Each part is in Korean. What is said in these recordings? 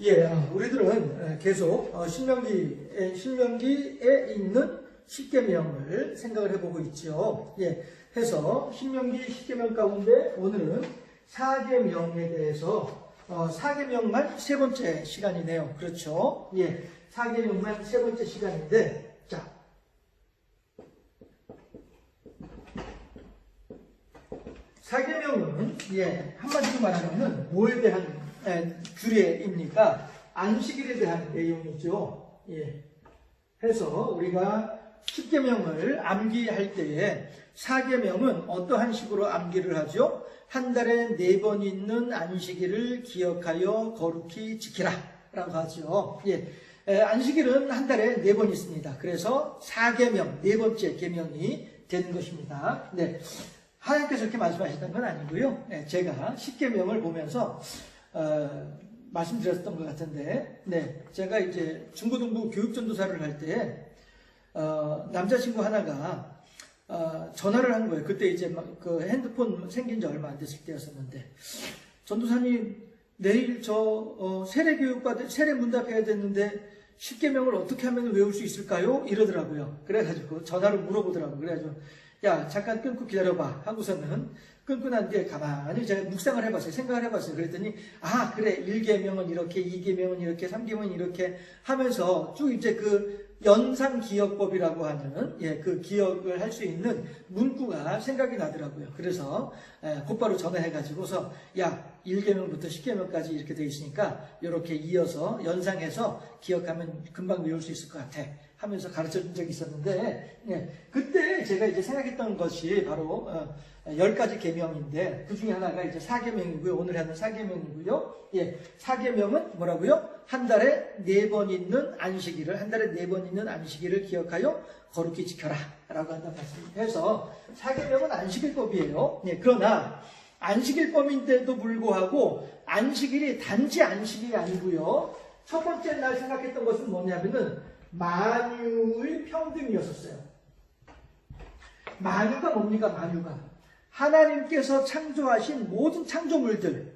예, 우리들은 계속 신명기에 있는 십계명을 생각을 해보고 있죠. 예, 해서 신명기 십계명 가운데 오늘은 사계명에 대해서 사계명만 세 번째 시간이네요. 그렇죠? 예, 사계명만 세 번째 시간인데, 자, 사계명은 한마디로 말하면 뭐에 대한 규례입니까? 안식일에 대한 내용이죠. 예. 해서 우리가 십계명을 암기할 때에 사계명은 어떠한 식으로 암기를 하죠? 한 달에 4번 있는 안식일을 기억하여 거룩히 지키라 라고 하죠. 예. 안식일은 한 달에 4번 있습니다. 그래서 사계명, 4번째 계명이 되는 것입니다. 네. 하나님께서 이렇게 말씀하셨던 건 아니고요. 제가 십계명을 보면서 말씀드렸던 것 같은데, 제가 이제 중고등부 교육전도사를 할 때 남자친구 하나가 전화를 한 거예요. 그때 이제 그 핸드폰 생긴 지 얼마 안 됐을 때였었는데, 전도사님 내일 저 세례 문답해야 되는데 십계명을 어떻게 하면 외울 수 있을까요? 이러더라고요. 그래가지고 전화로 물어보더라고요. 그래가지고 야, 잠깐 끊고 기다려봐 하고서는 끊고 난 뒤에 가만히 제가 묵상을 해봤어요. 생각을 해봤어요. 그랬더니 그래 1계명은 이렇게, 2계명은 이렇게, 3계명은 이렇게 하면서 쭉 이제 그 연상기억법이라고 하는 그 기억을 할 수 있는 문구가 생각이 나더라고요. 그래서 곧바로 전화해가지고서 야, 1계명부터 10계명까지 이렇게 되어 있으니까 이렇게 이어서 연상해서 기억하면 금방 외울 수 있을 것 같아 하면서 가르쳐 준 적이 있었는데, 그때 제가 이제 생각했던 것이 바로 10가지 계명인데 그 중에 하나가 이제 사계명이고요. 오늘 하는 사계명이고요. 사계명은 뭐라고요? 한 달에 4번 있는 안식일을, 한 달에 4번 있는 안식일을 기억하여 거룩히 지켜라 라고 한다는 말씀해서 사계명은 안식일법이에요. 그러나 안식일법인데도 불구하고 안식일이 단지 안식일이 아니고요. 첫 번째 날 생각했던 것은 뭐냐면은 만유의 평등이었었어요. 만유가 뭡니까? 만유가 하나님께서 창조하신 모든 창조물들,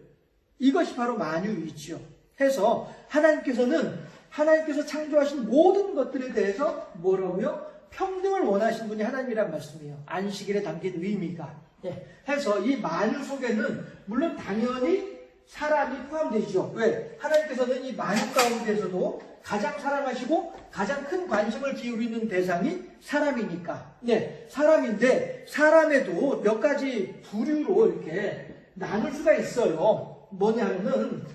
이것이 바로 만유이지요. 해서 하나님께서 창조하신 모든 것들에 대해서 뭐라고요? 평등을 원하신 분이 하나님이란 말씀이에요. 안식일에 담긴 의미가. 해서 이 만유 속에는 물론 당연히 사람이 포함되죠. 왜? 하나님께서는 이 만유 가운데서도 가장 사랑하시고 가장 큰 관심을 기울이는 대상이 사람이니까. 사람인데 사람에도 몇 가지 부류로 이렇게 나눌 수가 있어요. 뭐냐면은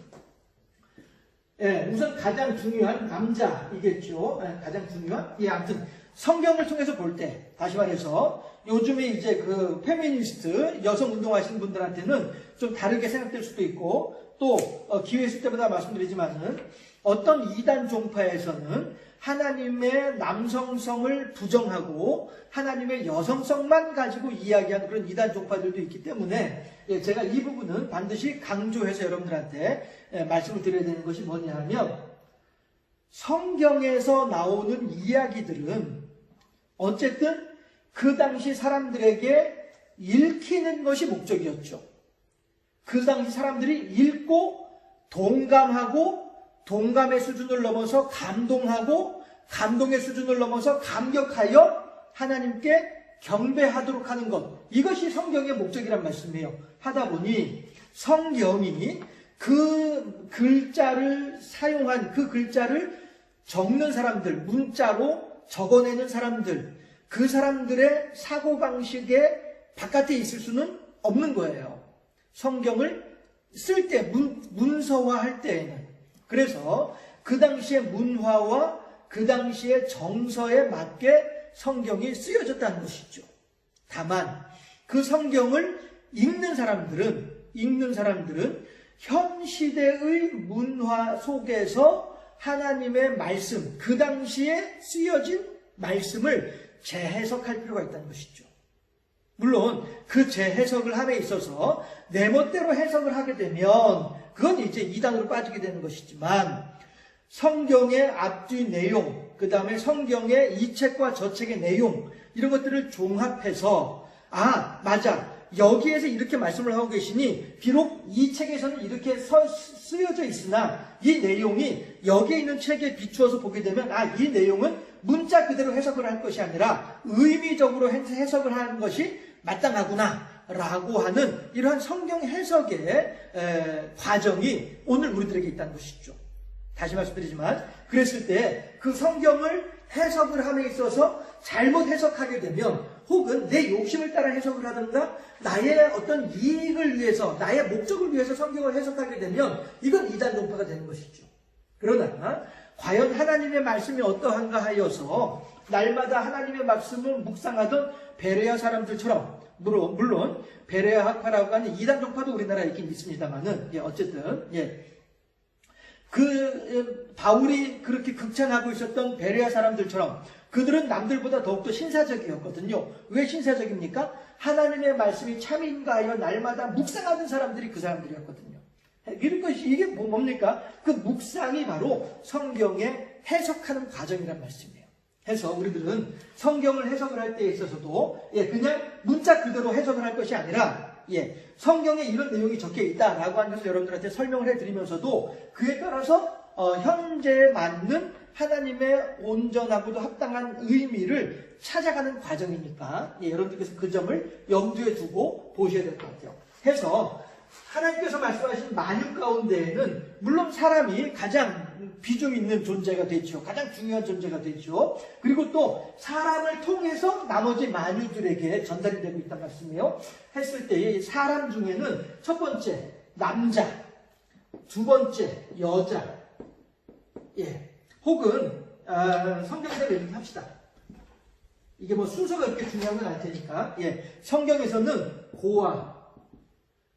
우선 가장 중요한 남자이겠죠. 가장 중요한. 아무튼 성경을 통해서 볼 때, 다시 말해서 요즘에 이제 그 페미니스트 여성 운동하시는 분들한테는 좀 다르게 생각될 수도 있고, 또 기회 있을 때마다 말씀드리지만은 어떤 이단 종파에서는 하나님의 남성성을 부정하고 하나님의 여성성만 가지고 이야기하는 그런 이단 종파들도 있기 때문에 제가 이 부분은 반드시 강조해서 여러분들한테 말씀을 드려야 되는 것이 뭐냐 하면, 성경에서 나오는 이야기들은 어쨌든 그 당시 사람들에게 읽히는 것이 목적이었죠. 그 당시 사람들이 읽고 동감하고, 동감의 수준을 넘어서 감동하고, 감동의 수준을 넘어서 감격하여 하나님께 경배하도록 하는 것, 이것이 성경의 목적이란 말씀이에요. 하다 보니 성경이 그 글자를 사용한, 그 글자를 적는 사람들, 문자로 적어내는 사람들, 그 사람들의 사고방식에 바깥에 있을 수는 없는 거예요. 성경을 쓸 때, 문서화할 때에는. 그래서 그 당시의 문화와 그 당시의 정서에 맞게 성경이 쓰여졌다는 것이죠. 다만 그 성경을 읽는 사람들은 현 시대의 문화 속에서 하나님의 말씀, 그 당시에 쓰여진 말씀을 재해석할 필요가 있다는 것이죠. 물론 그 재해석을 함에 있어서 내 멋대로 해석을 하게 되면 그건 이제 이단으로 빠지게 되는 것이지만, 성경의 앞뒤 내용, 그 다음에 성경의 이 책과 저 책의 내용, 이런 것들을 종합해서 맞아, 여기에서 이렇게 말씀을 하고 계시니 비록 이 책에서는 이렇게 쓰여져 있으나 이 내용이 여기에 있는 책에 비추어서 보게 되면 이 내용은 문자 그대로 해석을 할 것이 아니라 의미적으로 해석을 하는 것이 마땅하구나 라고 하는 이러한 성경 해석의 과정이 오늘 우리들에게 있다는 것이죠. 다시 말씀드리지만 그랬을 때 그 성경을 해석을 함에 있어서 잘못 해석하게 되면 혹은 내 욕심을 따라 해석을 하든가 나의 어떤 이익을 위해서 나의 목적을 위해서 성경을 해석하게 되면 이건 이단 논파가 되는 것이죠. 그러나 과연 하나님의 말씀이 어떠한가 하여서 날마다 하나님의 말씀을 묵상하던 베레아 사람들처럼 물론 베레아 학파라고 하는 이단 종파도 우리나라에 있긴 있습니다만은 어쨌든 바울이 그렇게 극찬하고 있었던 베레아 사람들처럼 그들은 남들보다 더욱더 신사적이었거든요. 왜 신사적입니까? 하나님의 말씀이 참인가 하여 날마다 묵상하는 사람들이 그 사람들이었거든요. 이게 뭡니까? 그 묵상이 바로 성경에 해석하는 과정이란 말씀이에요. 해서 우리들은 성경을 해석을 할 때에 있어서도 그냥 문자 그대로 해석을 할 것이 아니라 성경에 이런 내용이 적혀 있다라고 하면서 여러분들한테 설명을 해드리면서도 그에 따라서 현재에 맞는 하나님의 온전하고도 합당한 의미를 찾아가는 과정이니까 여러분들께서 그 점을 염두에 두고 보셔야 될 것 같아요. 해서 하나님께서 말씀하신 만유 가운데에는 물론 사람이 가장 비중 있는 존재가 되죠. 가장 중요한 존재가 되죠. 그리고 또 사람을 통해서 나머지 만유들에게 전달이 되고 있다는 말씀이에요. 했을 때 사람 중에는 첫 번째 남자, 두 번째 여자, 혹은 성경대로 이렇게 합시다. 이게 순서가 그렇게 중요한 건 아닐 테니까 성경에서는 고아,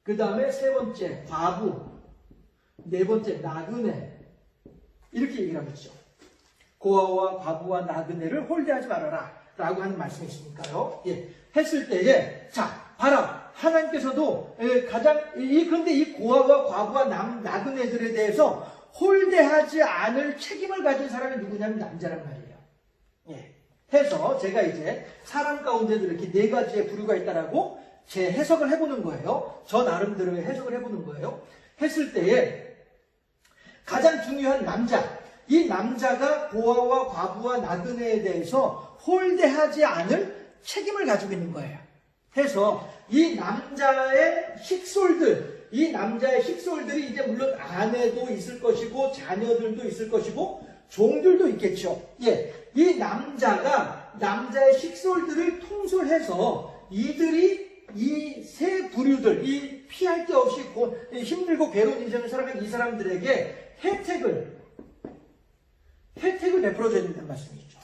그 다음에 세 번째 과부, 네 번째 나그네 이렇게 얘기를 하고 있죠. 고아와 과부와 나그네를 홀대하지 말아라 라고 하는 말씀이 있으니까요. 했을 때에 봐라 하나님께서도 그런데 이 고아와 과부와 나그네들에 대해서 홀대하지 않을 책임을 가진 사람이 누구냐면 남자란 말이에요. 해서 제가 이제 사람 가운데도 이렇게 네 가지의 부류가 있다라고 제 해석을 해보는 거예요. 저 나름대로의 해석을 해보는 거예요. 했을 때에 가장 중요한 남자, 이 남자가 고아와 과부와 나그네에 대해서 홀대하지 않을 책임을 가지고 있는 거예요. 해서 이 남자의 식솔들이 이제 물론 아내도 있을 것이고 자녀들도 있을 것이고 종들도 있겠죠. 이 남자의 식솔들을 통솔해서 이들이 이 세 부류들, 이 피할 데 없이 힘들고 괴로운 인생을 살아가는 이 사람들에게 혜택을 베풀어줘야 된다는 말씀이죠.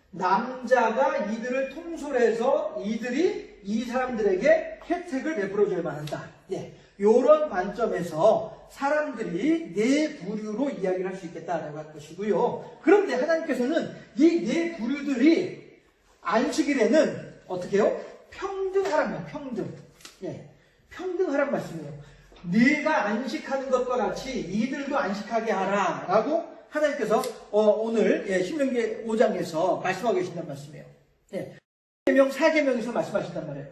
남자가 이들을 통솔해서 이들이 이 사람들에게 혜택을 베풀어줘야만 한다. 이런 관점에서 사람들이 네 부류로 이야기를 할 수 있겠다라고 할 것이고요. 그런데 하나님께서는 이 네 부류들이 안식일에는 어떻게 해요? 평등하란 말이에요. 평등하란 말씀이에요. 네가 안식하는 것과 같이 이들도 안식하게 하라 라고 하나님께서 오늘 신명기 5장에서 말씀하고 계신단 말씀이에요. 4계명에서 말씀하신단 말이에요.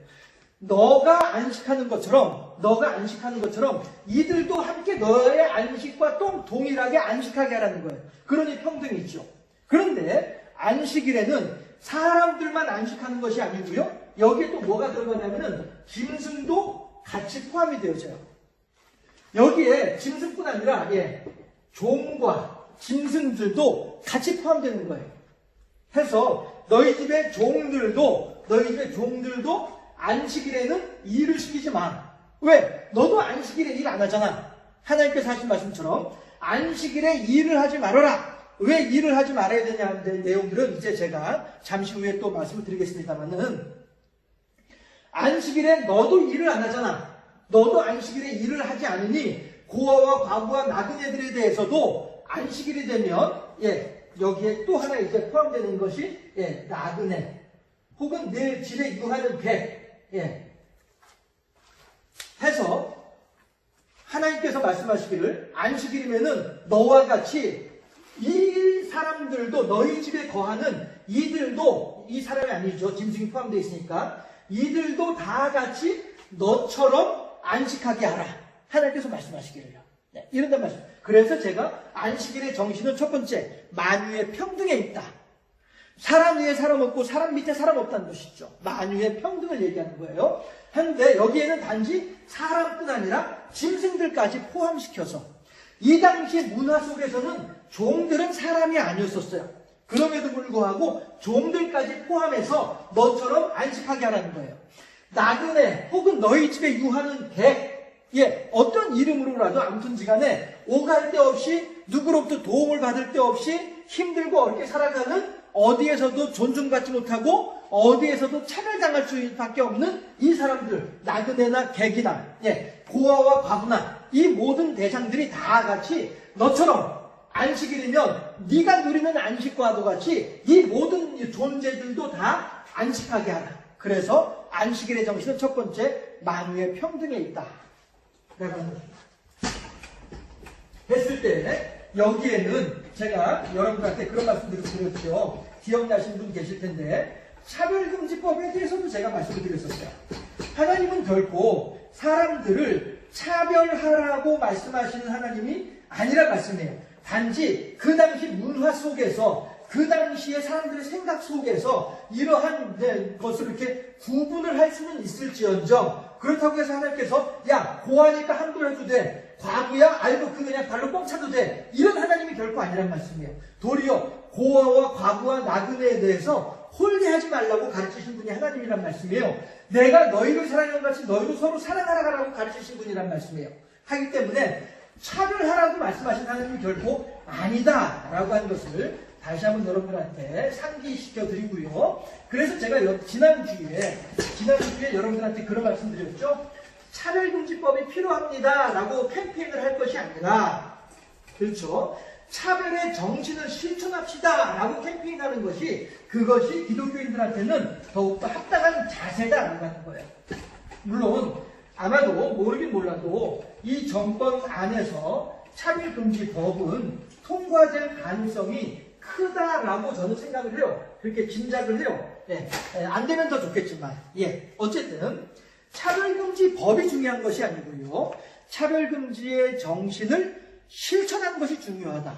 너가 안식하는 것처럼 이들도 함께 너의 안식과 동일하게 안식하게 하라는 거예요. 그러니 평등이 있죠. 그런데 안식일에는 사람들만 안식하는 것이 아니고요. 여기에 또 뭐가 들어가냐면은 짐승도 같이 포함이 되어져요. 여기에 짐승뿐 아니라 종과 짐승들도 같이 포함되는 거예요. 해서 너희 집의 종들도 안식일에는 일을 시키지 마. 왜? 너도 안식일에 일 안 하잖아. 하나님께서 하신 말씀처럼 안식일에 일을 하지 말아라. 왜 일을 하지 말아야 되냐는 내용들은 이제 제가 잠시 후에 또 말씀을 드리겠습니다만은 안식일에 너도 일을 안 하잖아. 너도 안식일에 일을 하지 않으니 고아와 과부와 나그네들에 대해서도 안식일이 되면 여기에 또 하나 이제 포함되는 것이 나그네 혹은 내 집에 유하는 백 해서 하나님께서 말씀하시기를 안식일이면은 너와 같이 이 사람들도 너희 집에 거하는 이들도 이 사람이 아니죠. 짐승이 포함되어 있으니까 이들도 다 같이 너처럼 안식하게 하라. 하나님께서 말씀하시기를요. 네, 이런단 말씀. 그래서 제가 안식일의 정신은 첫 번째, 만유의 평등에 있다. 사람 위에 사람 없고 사람 밑에 사람 없다는 것이죠. 만유의 평등을 얘기하는 거예요. 한데 여기에는 단지 사람뿐 아니라 짐승들까지 포함시켜서 이 당시 문화 속에서는 종들은 사람이 아니었었어요. 그럼에도 불구하고 종들까지 포함해서 너처럼 안식하게 하라는 거예요. 나그네 혹은 너희 집에 유하는 객, 어떤 이름으로라도 아무튼지간에 오갈 데 없이 누구로부터 도움을 받을 데 없이 힘들고 어렵게 살아가는 어디에서도 존중받지 못하고 어디에서도 차별당할 수밖에 없는 이 사람들, 나그네나 객이나 고아와 과부나 이 모든 대상들이 다 같이 너처럼 안식일이면 네가 누리는 안식과도 같이 이 모든 존재들도 다 안식하게 하라. 그래서 안식일의 정신은 첫 번째, 만유의 평등에 있다 라고 하는 겁니다. 했을 때 여기에는 제가 여러분들한테 그런 말씀들을 드렸죠. 기억나시는 분 계실 텐데 차별금지법에 대해서도 제가 말씀을 드렸었어요. 하나님은 결코 사람들을 차별하라고 말씀하시는 하나님이 아니라 말씀이에요. 단지 그 당시 문화 속에서 그 당시의 사람들의 생각 속에서 이러한 것을 이렇게 구분을 할 수는 있을지언정 그렇다고 해서 하나님께서 야 고아니까 함부로 해도 돼 과부야 알고 그 그냥 발로 뻥 차도 돼 이런 하나님이 결코 아니란 말씀이에요. 도리어 고아와 과부와 나그네에 대해서 홀대하지 말라고 가르치신 분이 하나님이란 말씀이에요. 내가 너희를 사랑하는 것 같이 너희도 서로 사랑하라고 가르치신 분이란 말씀이에요. 하기 때문에 차별하라고 말씀하신 하나님이 결코 아니다라고 하는 것을 다시 한번 여러분들한테 상기시켜 드리고요. 그래서 제가 지난주에 여러분들한테 그런 말씀 드렸죠. 차별금지법이 필요합니다라고 캠페인을 할 것이 아니라 그렇죠. 차별의 정신을 실천합시다라고 캠페인하는 것이 그것이 기독교인들한테는 더욱더 합당한 자세다라고 하는 거예요. 물론 아마도 모르긴 몰라도 이 정권 안에서 차별금지법은 통과될 가능성이 크다라고 저는 생각을 해요. 그렇게 짐작을 해요. 안 되면 더 좋겠지만 어쨌든 차별금지법이 중요한 것이 아니고요. 차별금지의 정신을 실천하는 것이 중요하다.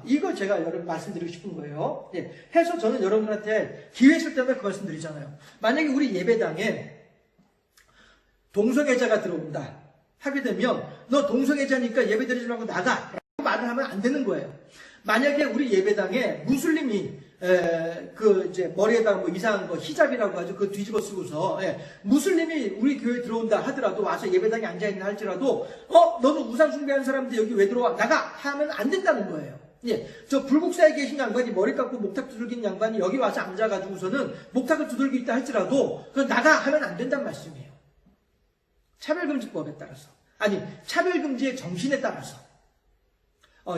이거 제가 여러분 말씀드리고 싶은 거예요. 해서 저는 여러분들한테 기회 있을 때마다 그 말씀 드리잖아요. 만약에 우리 예배당에 동성애자가 들어온다 하게 되면 너 동성애자니까 예배 드리지 말고 나가 라고 말을 하면 안 되는 거예요. 만약에 우리 예배당에 무슬림이 이제 머리에다가 뭐 이상한 거 히잡이라고 하죠. 그거 뒤집어 쓰고서 무슬림이 우리 교회에 들어온다 하더라도 와서 예배당에 앉아있나 할지라도 너는 우상 숭배하는 사람들 여기 왜 들어와 나가 하면 안 된다는 거예요. 저 불국사에 계신 양반이 머리 깎고 목탁 두들긴 양반이 여기 와서 앉아가지고서는 목탁을 두들고 있다 할지라도 그 나가 하면 안 된다는 말씀이에요. 차별금지법에 따라서 차별금지의 정신에 따라서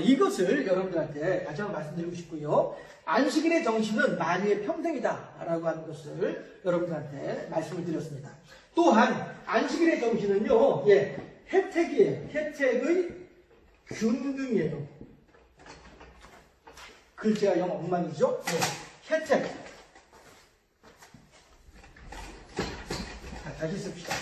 이것을 여러분들한테 다시 한번 말씀드리고 싶고요. 안식일의 정신은 만유의 평등이다라고 하는 것을 여러분들한테 말씀을 드렸습니다. 또한 안식일의 정신은요, 혜택이에요. 혜택의 균등이에요. 글자가 영 엉망이죠? 혜택. 다시 씁시다.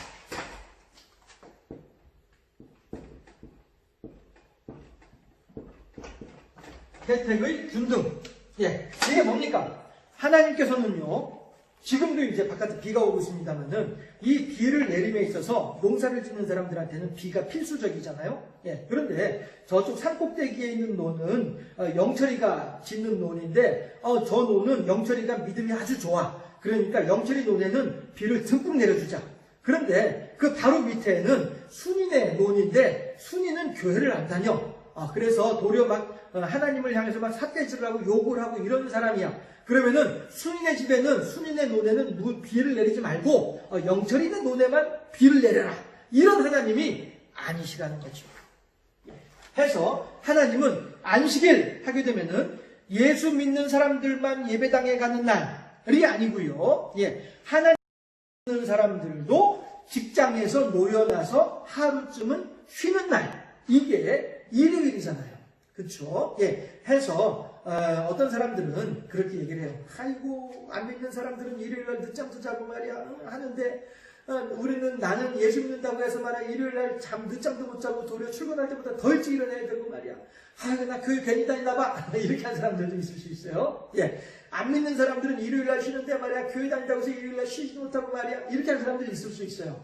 혜택의 균등. 이게 뭡니까? 하나님께서는요, 지금도 이제 바깥에 비가 오고 있습니다만은, 이 비를 내림에 있어서 농사를 짓는 사람들한테는 비가 필수적이잖아요? 그런데 저쪽 산꼭대기에 있는 논은, 영철이가 짓는 논인데, 저 논은 영철이가 믿음이 아주 좋아. 그러니까 영철이 논에는 비를 듬뿍 내려주자. 그런데 그 바로 밑에는 순인의 논인데, 순인은 교회를 안 다녀. 그래서 도리어 막 하나님을 향해서 막 삿대질을 하고 욕을 하고 이런 사람이야. 그러면은 순인의 집에는 순인의 논에는 비를 내리지 말고 영철이의 논에만 비를 내려라. 이런 하나님이 아니시라는 거죠. 해서 하나님은 안식일 하게 되면은 예수 믿는 사람들만 예배당에 가는 날이 아니고요. 하나님 믿는 사람들도 직장에서 놓여나서 하루쯤은 쉬는 날. 이게 일요일이잖아요. 그렇죠? 해서 어떤 사람들은 그렇게 얘기를 해요. 아이고 안 믿는 사람들은 일요일날 늦잠도 자고 말이야 하는데 우리는 나는 예수 믿는다고 해서 말이야 일요일날 늦잠도 못 자고 도리어 출근할 때보다 더 일찍 일어나야 되고 말이야. 나 교회 괜히 다니나 봐. 이렇게 한 사람들도 있을 수 있어요. 예. 안 믿는 사람들은 일요일날 쉬는데 말이야 교회 다닌다고 해서 일요일날 쉬지 못하고 말이야 이렇게 하는 사람들이 있을 수 있어요.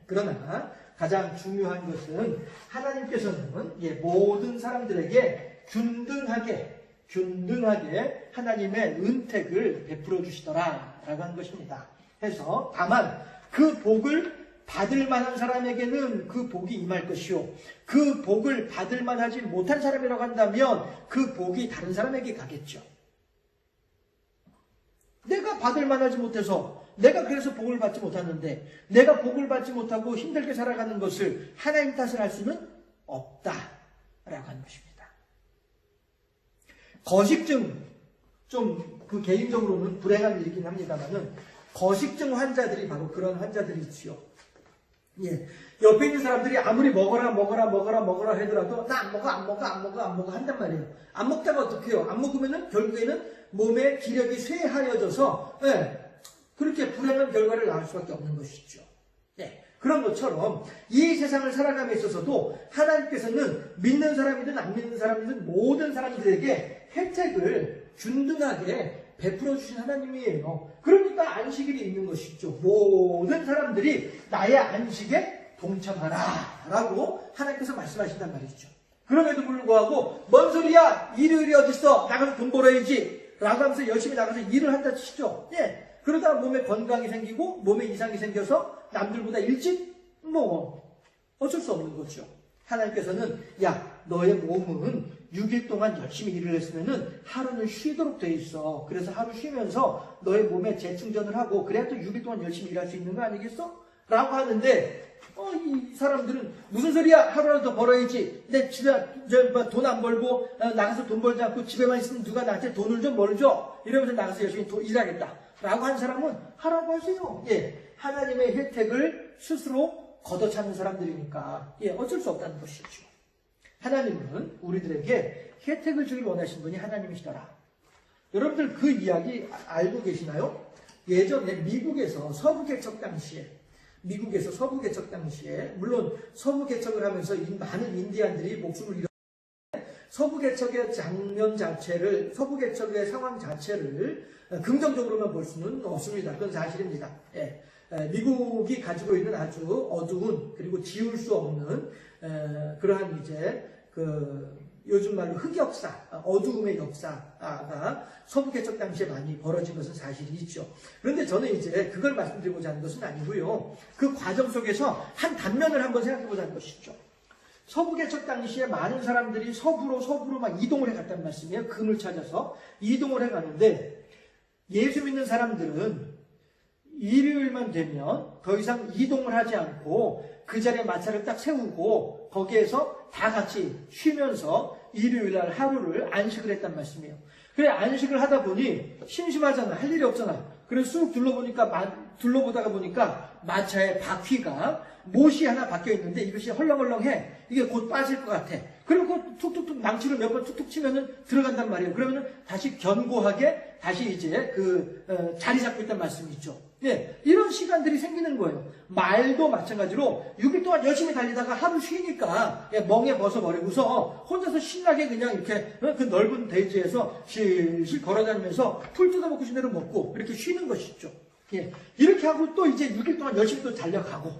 그러나 가장 중요한 것은 하나님께서는 모든 사람들에게 균등하게 하나님의 은택을 베풀어 주시더라 라고 하는 것입니다. 해서 다만 그 복을 받을 만한 사람에게는 그 복이 임할 것이요 그 복을 받을 만하지 못한 사람이라고 한다면 그 복이 다른 사람에게 가겠죠. 내가 받을 만하지 못해서 내가 그래서 복을 받지 못하는데 내가 복을 받지 못하고 힘들게 살아가는 것을 하나님 탓을 할 수는 없다라고 하는 것입니다. 거식증 좀 그 개인적으로는 불행한 일이긴 합니다만은 거식증 환자들이 바로 그런 환자들이지요. 예. 옆에 있는 사람들이 아무리 먹어라 하더라도 나 안 먹어 한단 말이에요. 안 먹다가 어떻게 해요? 안 먹으면은 결국에는 몸의 기력이 쇠하여져서 그렇게 불행한 결과를 낳을 수밖에 없는 것이죠. 네. 그런 것처럼 이 세상을 살아감에 있어서도 하나님께서는 믿는 사람이든 안 믿는 사람이든 모든 사람들에게 혜택을 균등하게 베풀어 주신 하나님이에요. 그러니까 안식일이 있는 것이죠. 모든 사람들이 나의 안식에 동참하라 라고 하나님께서 말씀하신단 말이죠. 그럼에도 불구하고 뭔 소리야 일요일이 어딨어 나가서 돈 벌어야지 라고 하면서 열심히 나가서 일을 한다 치죠. 예. 그러다가 몸에 건강이 생기고 몸에 이상이 생겨서 남들보다 일찍 어쩔 수 없는 거죠. 하나님께서는 너의 몸은 6일 동안 열심히 일을 했으면은 하루는 쉬도록 돼 있어. 그래서 하루 쉬면서 너의 몸에 재충전을 하고 그래야 또 6일 동안 열심히 일할 수 있는 거 아니겠어? 라고 하는데 이 사람들은 무슨 소리야 하루라도 더 벌어야지. 내 집에 돈 안 벌고 나가서 돈 벌지 않고 집에만 있으면 누가 나한테 돈을 좀 벌어줘. 이러면서 나가서 열심히 일하겠다. 라고 한 사람은 하라고 하세요. 예, 하나님의 혜택을 스스로 걷어차는 사람들이니까 어쩔 수 없다는 것이죠. 하나님은 우리들에게 혜택을 주길 원하신 분이 하나님이시더라. 여러분들 그 이야기 알고 계시나요? 예전에 미국에서 서부 개척 당시에 물론 서부 개척을 하면서 많은 인디안들이 목숨을 잃었는데 서부 개척의 서부 개척의 상황 자체를 긍정적으로만 볼 수는 없습니다. 그건 사실입니다. 예. 미국이 가지고 있는 아주 어두운 그리고 지울 수 없는 그러한 요즘 말로 흑역사, 어두움의 역사가 서부 개척 당시에 많이 벌어진 것은 사실이죠. 그런데 저는 이제 그걸 말씀드리고자 하는 것은 아니고요. 그 과정 속에서 한 단면을 한번 생각해 보자는 것이죠. 서부 개척 당시에 많은 사람들이 서부로 막 이동을 해갔단 말씀이에요. 금을 찾아서 이동을 해가는데 예수 믿는 사람들은 일요일만 되면 더 이상 이동을 하지 않고 그 자리에 마차를 딱 세우고 거기에서 다 같이 쉬면서 일요일날 하루를 안식을 했단 말씀이에요. 그래 안식을 하다 보니 심심하잖아. 할 일이 없잖아. 그래서 쑥 둘러보다가 보니까 마차의 바퀴가 못이 하나 박혀 있는데 이것이 헐렁헐렁해. 이게 곧 빠질 것 같아. 그리고 툭툭툭 망치로 몇 번 툭툭 치면은 들어간단 말이에요. 그러면은 다시 견고하게 다시 이제 자리 잡고 있단 말씀이죠. 예, 이런 시간들이 생기는 거예요. 말도 마찬가지로 6일 동안 열심히 달리다가 하루 쉬니까 멍에 벗어버리고서 혼자서 신나게 그냥 이렇게 그 넓은 대지에서 실실 걸어다니면서 풀 뜯어먹고 싶은 대로 먹고 이렇게 쉬는 것이죠. 예, 이렇게 하고 또 이제 6일 동안 열심히 또 달려가고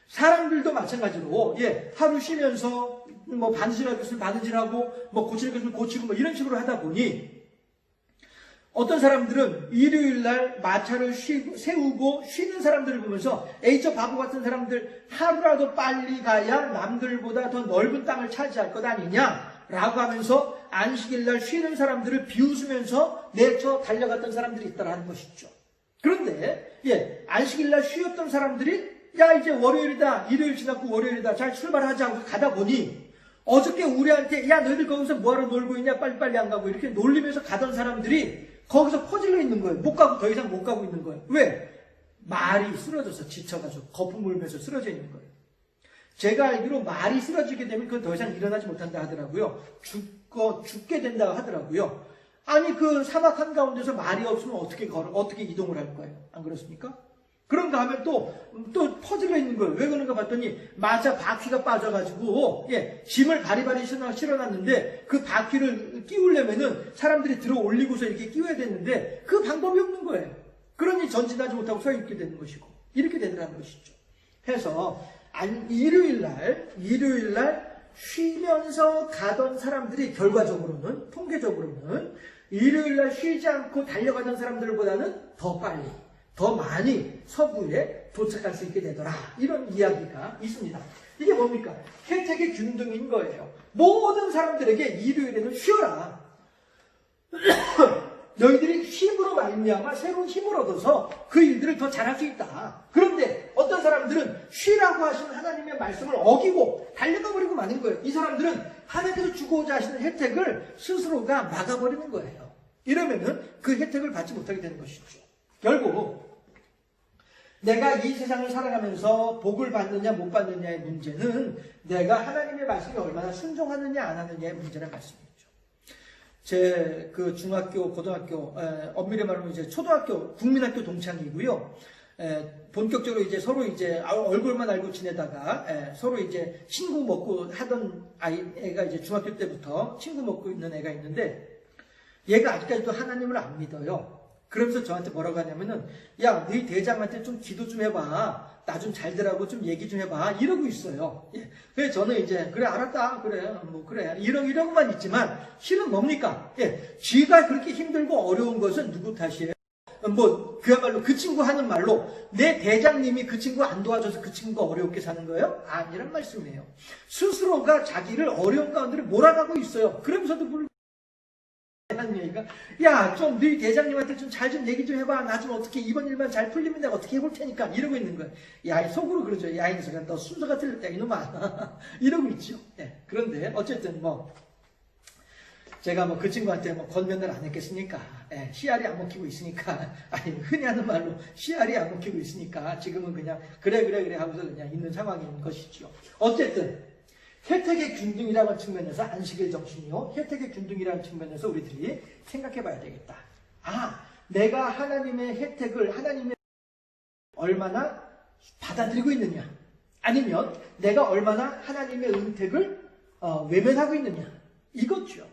사람들도 마찬가지로 하루 쉬면서 바느질할 것을 바느질하고 고칠 것을 고치고 이런 식으로 하다 보니 어떤 사람들은 일요일날 마차를 세우고 쉬는 사람들을 보면서 저 바보 같은 사람들 하루라도 빨리 가야 남들보다 더 넓은 땅을 차지할 것 아니냐라고 하면서 안식일날 쉬는 사람들을 비웃으면서 내쳐 달려갔던 사람들이 있다라는 것이죠. 그런데 안식일날 쉬었던 사람들이 이제 월요일이다. 일요일 지났고 월요일이다. 잘 출발하자 하고 가다 보니 어저께 우리한테 너희들 거기서 뭐하러 놀고 있냐 빨리빨리 안 가고 이렇게 놀리면서 가던 사람들이 거기서 퍼질러 있는 거예요. 더 이상 못 가고 있는 거예요. 왜? 말이 쓰러져서 지쳐가지고 거품 물면서 쓰러져 있는 거예요. 제가 알기로 말이 쓰러지게 되면 그건 더 이상 일어나지 못한다 하더라고요. 죽게 된다 하더라고요. 아니 그 사막 한가운데서 말이 없으면 어떻게 이동을 할 거예요? 안 그렇습니까? 그런가 하면 또 퍼즐러 있는 거예요. 왜 그런가 봤더니 마차 바퀴가 빠져가지고 짐을 바리바리 실어놨는데 그 바퀴를 끼우려면은 사람들이 들어 올리고서 이렇게 끼워야 되는데 그 방법이 없는 거예요. 그러니 전진하지 못하고 서 있게 되는 것이고 이렇게 되더라는 것이죠. 해서 일요일날 쉬면서 가던 사람들이 결과적으로는 통계적으로는 일요일날 쉬지 않고 달려가던 사람들보다는 더 빨리 더 많이 서부에 도착할 수 있게 되더라. 이런 이야기가 있습니다. 이게 뭡니까? 혜택의 균등인 거예요. 모든 사람들에게 일요일에는 쉬어라. 너희들이 힘으로 말미암아 새로운 힘을 얻어서 그 일들을 더 잘할 수 있다. 그런데 어떤 사람들은 쉬라고 하시는 하나님의 말씀을 어기고 달려가 버리고 마는 거예요. 이 사람들은 하나님께서 주고자 하시는 혜택을 스스로가 막아버리는 거예요. 이러면은 그 혜택을 받지 못하게 되는 것이죠. 결국 내가 이 세상을 살아가면서 복을 받느냐 못 받느냐의 문제는 내가 하나님의 말씀에 얼마나 순종하느냐 안 하느냐의 문제란 말씀이죠. 제 그 중학교, 고등학교, 엄밀히 말하면 이제 초등학교, 국민학교 동창이고요. 본격적으로 이제 서로 이제 얼굴만 알고 지내다가 서로 이제 친구 먹고 하던 애가 이제 중학교 때부터 친구 먹고 있는 애가 있는데 얘가 아직까지도 하나님을 안 믿어요. 그러면서 저한테 뭐라고 하냐면은 야, 너희 대장한테 좀 기도 좀 해봐. 나 좀 잘 되라고 좀 얘기 좀 해봐. 이러고 있어요. 그래서 저는 이제 그래 알았다. 그래 뭐 그래 이러고만 있지만 실은 뭡니까? 쥐가 그렇게 힘들고 어려운 것은 누구 탓이에요? 뭐 그야말로 그 친구 하는 말로 내 대장님이 그 친구 안 도와줘서 그 친구가 어렵게 사는 거예요? 아니란 말씀이에요. 스스로가 자기를 어려운 가운데를 몰아가고 있어요. 그러면서도 하는 얘기가 야, 좀 너희 대장님한테 좀 잘 좀 얘기 좀 해봐. 나 좀 어떻게 이번 일만 잘 풀리면 내가 어떻게 해볼 테니까 이러고 있는 거예요. 야, 속으로 그러죠. 야, 이 녀석아, 너 순서가 틀렸다 이놈아. 이러고 있죠. 그런데 어쨌든 뭐 제가 뭐 그 친구한테 뭐 건면을 안 했겠습니까? 씨알이 안 먹히고 있으니까 아니 흔히 하는 말로 씨알이 안 먹히고 있으니까 지금은 그냥 그래 하고서 그냥 있는 상황인 것이죠. 어쨌든 혜택의 균등이라는 측면에서 안식일 정신이요. 혜택의 균등이라는 측면에서 우리들이 생각해 봐야 되겠다. 내가 하나님의 혜택을 하나님의 얼마나 받아들이고 있느냐. 아니면 내가 얼마나 하나님의 은택을 외면하고 있느냐. 이거죠.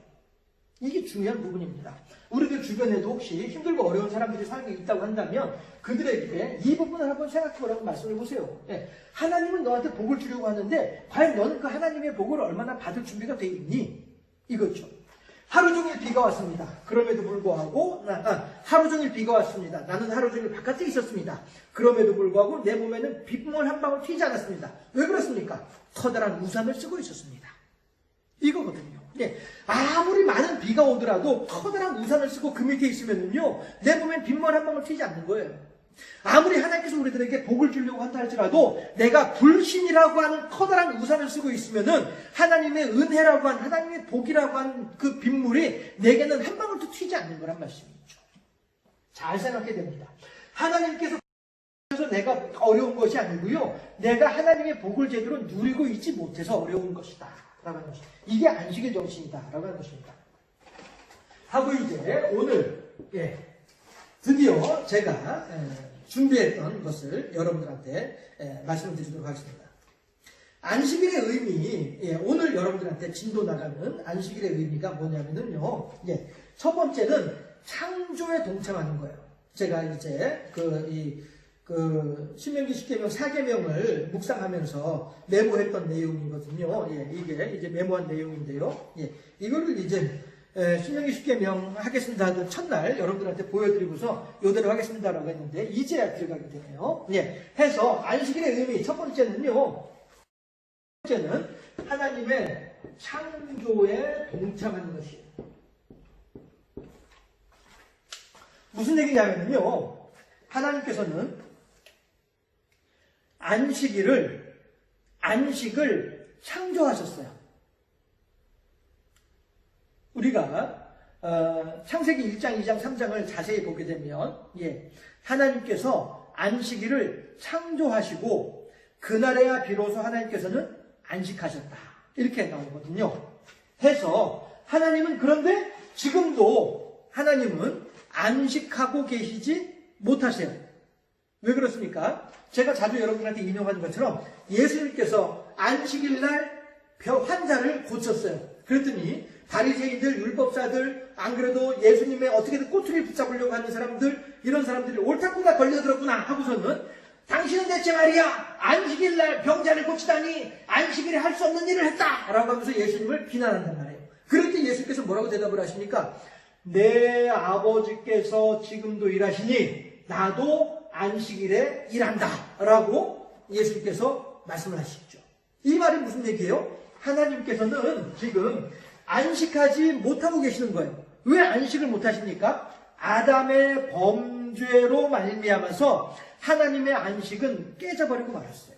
이게 중요한 부분입니다. 우리들 주변에도 혹시 힘들고 어려운 사람들이 살고 있다고 한다면 그들에게 이 부분을 한번 생각해 보라고 말씀해 보세요. 하나님은 너한테 복을 주려고 하는데 과연 너는 그 하나님의 복을 얼마나 받을 준비가 되어 있니? 이거죠. 하루 종일 비가 왔습니다. 그럼에도 불구하고 하루 종일 비가 왔습니다. 나는 하루 종일 바깥에 있었습니다. 그럼에도 불구하고 내 몸에는 빗물 한 방울 튀지 않았습니다. 왜 그렇습니까? 커다란 우산을 쓰고 있었습니다. 이거거든요. 아무리 많은 비가 오더라도 커다란 우산을 쓰고 그 밑에 있으면요 내 몸엔 빗물 한 방울 튀지 않는 거예요. 아무리 하나님께서 우리들에게 복을 주려고 한다 할지라도 내가 불신이라고 하는 커다란 우산을 쓰고 있으면은 하나님의 은혜라고 하는 하나님의 복이라고 하는 그 빗물이 내게는 한 방울도 튀지 않는 거란 말씀이죠. 잘 생각해야 됩니다. 하나님께서 내가 어려운 것이 아니고요 내가 하나님의 복을 제대로 누리고 있지 못해서 어려운 것이다 라고 하는 것입니다. 이게 안식의 정신이다 라고 하는 것입니다. 하고 이제 오늘 드디어 제가 준비했던 것을 여러분들한테 말씀을 드리도록 하겠습니다. 안식일의 의미, 오늘 여러분들한테 진도 나가는 안식일의 의미가 뭐냐면요. 첫 번째는 창조에 동참하는 거예요. 제가 이제 신명기 10계명 4계명을 묵상하면서 메모했던 내용이거든요. 이게 이제 메모한 내용인데요. 이거를 이제 신명기 10계명 하겠습니다 하던 첫날 여러분들한테 보여드리고서 요대로 하겠습니다라고 했는데 이제야 들어가게 되네요. 해서 안식일의 의미 첫 번째는요. 하나님의 창조에 동참하는 것이에요. 무슨 얘기냐면요. 하나님께서는 안식을 창조하셨어요. 우리가 창세기 1장, 2장, 3장을 자세히 보게 되면 하나님께서 안식일을 창조하시고 그날에야 비로소 하나님께서는 안식하셨다. 이렇게 나오거든요. 해서 하나님은 그런데 지금도 하나님은 안식하고 계시지 못하세요. 왜 그렇습니까? 제가 자주 여러분들한테 인용하는 것처럼 예수님께서 안식일날 환자를 고쳤어요. 그랬더니 바리새인들, 율법사들, 안 그래도 예수님의 어떻게든 꼬투리를 붙잡으려고 하는 사람들, 이런 사람들이 옳다구나 걸려들었구나 하고서는 당신은 대체 말이야 안식일날 병자를 고치다니 안식일에 할 수 없는 일을 했다 라고 하면서 예수님을 비난한단 말이에요. 그럴 때 예수님께서 뭐라고 대답을 하십니까? 내 아버지께서 지금도 일하시니 나도 안식일에 일한다 라고 예수님께서 말씀을 하시죠. 이 말이 무슨 얘기예요? 하나님께서는 지금 안식하지 못하고 계시는 거예요. 왜 안식을 못하십니까? 아담의 범죄로 말미암아서 하나님의 안식은 깨져버리고 말았어요.